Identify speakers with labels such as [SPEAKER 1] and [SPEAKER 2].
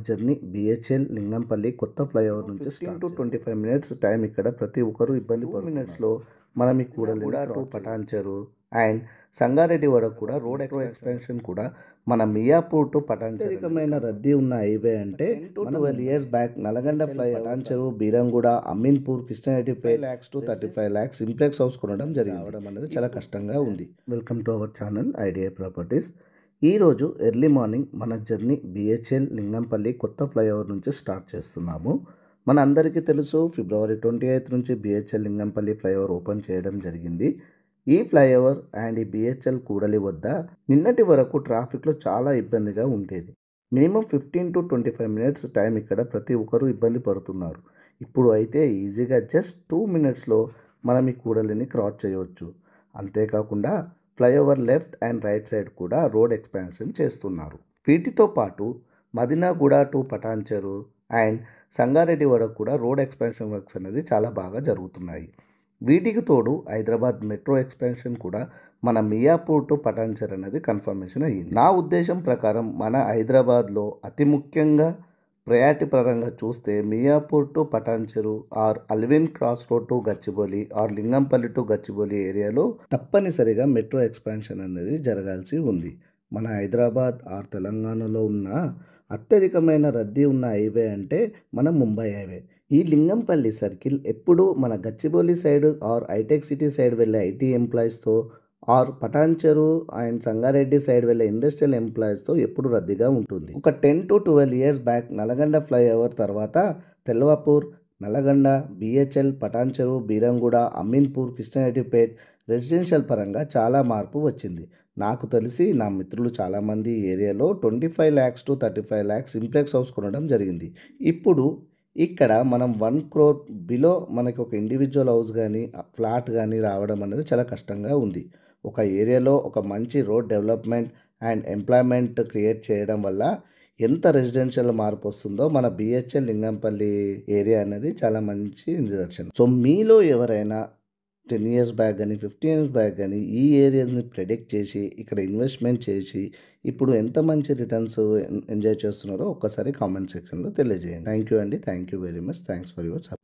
[SPEAKER 1] Journey BHEL Lingampalli కొత్త flyover నుంచి 15 to 25 minutes time. ఇక్కడ ప్రతి ఒక్కరు ఇబ్బంది 2 మినిట్స్లో మనం ఈ కూడలిని టు పటాన్చెరు అండ్ సంగారెడ్డి వరకు కూడా రోడ్ ఎక్స్పాన్షన్ కూడా మన మియాపూర్ టు పటాన్చెరు. అత్యధికమైన రద్దీ ఉన్న హైవే అంటే 12 years back Nalgonda fly Patancheru Beeramguda Ameenpur Krishnareddypet 5 lakhs to 35 lakhs simplex house కొనడం జరిగింది అనేది చాలా కష్టంగా ఉంది. Welcome to our channel idea properties. ఈరోజు ఎర్లీ మార్నింగ్ మన జర్నీ బిహెచ్ఎల్ లింగంపల్లి కొత్త ఫ్లైఓవర్ నుంచి స్టార్ట్ చేస్తున్నాము. మన అందరికీ తెలుసు ఫిబ్రవరి 28 నుంచి బిహెచ్ఎల్ లింగంపల్లి ఫ్లైఓవర్ ఓపెన్ చేయడం జరిగింది. ఈ ఫ్లైఓవర్ అండ్ ఈ బిహెచ్ఎల్ కూడలి వద్ద నిన్నటి వరకు ట్రాఫిక్లో చాలా ఇబ్బందిగా ఉండేది. మినిమం 15 to 25 మినిట్స్ టైం ఇక్కడ ప్రతి ఒక్కరు ఇబ్బంది పడుతున్నారు. ఇప్పుడు అయితే ఈజీగా జస్ట్ 2 మినిట్స్లో మనం ఈ కూడలిని క్రాస్ చేయవచ్చు. అంతేకాకుండా flyover left and right side కూడా రోడ్ ఎక్స్పాన్షన్ చేస్తున్నారు. వీటితో పాటు మదినాగూడ టు పటాన్చెరు అండ్ సంగారెడ్డి వరకు కూడా రోడ్ ఎక్స్పాన్షన్ వర్క్స్ అనేది చాలా బాగా జరుగుతున్నాయి. వీటికి తోడు హైదరాబాద్ మెట్రో ఎక్స్పాన్షన్ కూడా మన మియాపూర్ టు పటాన్చెరు అనేది కన్ఫర్మేషన్ అయ్యింది. నా ఉద్దేశం ప్రకారం మన హైదరాబాద్లో అతి ముఖ్యంగా ప్రయారిటీ పరంగా చూస్తే Miyapur to Patancheru or Allwyn cross road to Gachibowli or Lingampally to Gachibowli ఏరియాలో తప్పనిసరిగా మెట్రో ఎక్స్పాన్షన్ అనేది జరగాల్సి ఉంది. మన హైదరాబాద్ ఆర్ తెలంగాణలో ఉన్న అత్యధికమైన రద్దీ ఉన్న హైవే అంటే మన ముంబై హైవే. ఈ లింగంపల్లి సర్కిల్ ఎప్పుడు మన Gachibowli side or hitech city side వెళ్ళే ఐటీ ఎంప్లాయీస్తో or Patancheru and Sangareddy side వెళ్ళే ఇండస్ట్రియల్ ఎంప్లాయీస్తో ఎప్పుడు రద్దీగా ఉంటుంది. ఒక 10 to 12 years back Nalgonda flyover తర్వాత తెల్వాపూర్, నల్గొండ, బిహెచ్ఎల్, పటాన్చెరు, బీరంగూడ, అమీన్పూర్, కృష్ణారెడ్డిపేట్ రెసిడెన్షియల్ పరంగా చాలా మార్పు వచ్చింది. నాకు తెలిసి నా మిత్రులు చాలామంది ఏరియాలో 25 lakhs to 35 lakhs simplex house కొనడం జరిగింది. ఇప్పుడు ఇక్కడ మనం 1 crore బిలో మనకి ఒక ఇండివిజువల్ హౌస్ కానీ ఫ్లాట్ కానీ రావడం అనేది చాలా కష్టంగా ఉంది. ఒక ఏరియాలో ఒక మంచి road development and employment create చేయడం వల్ల ఎంత రెసిడెన్షియల్ మార్పు వస్తుందో మన బిహెచ్ఎల్ లింగంపల్లి ఏరియా అనేది చాలా మంచి నిదర్శనం. సో మీలో ఎవరైనా 10 years బ్యాక్ కానీ 15 years బ్యాక్ కానీ ఈ ఏరియాస్ని ప్రెడిక్ట్ చేసి ఇక్కడ ఇన్వెస్ట్మెంట్ చేసి ఇప్పుడు ఎంత మంచి రిటర్న్స్ ఎంజాయ్ చేస్తున్నారో ఒక్కసారి కామెంట్ సెక్షన్లో తెలియజేయండి. థ్యాంక్ యూ అండి. Thank you very much. Thanks for your support.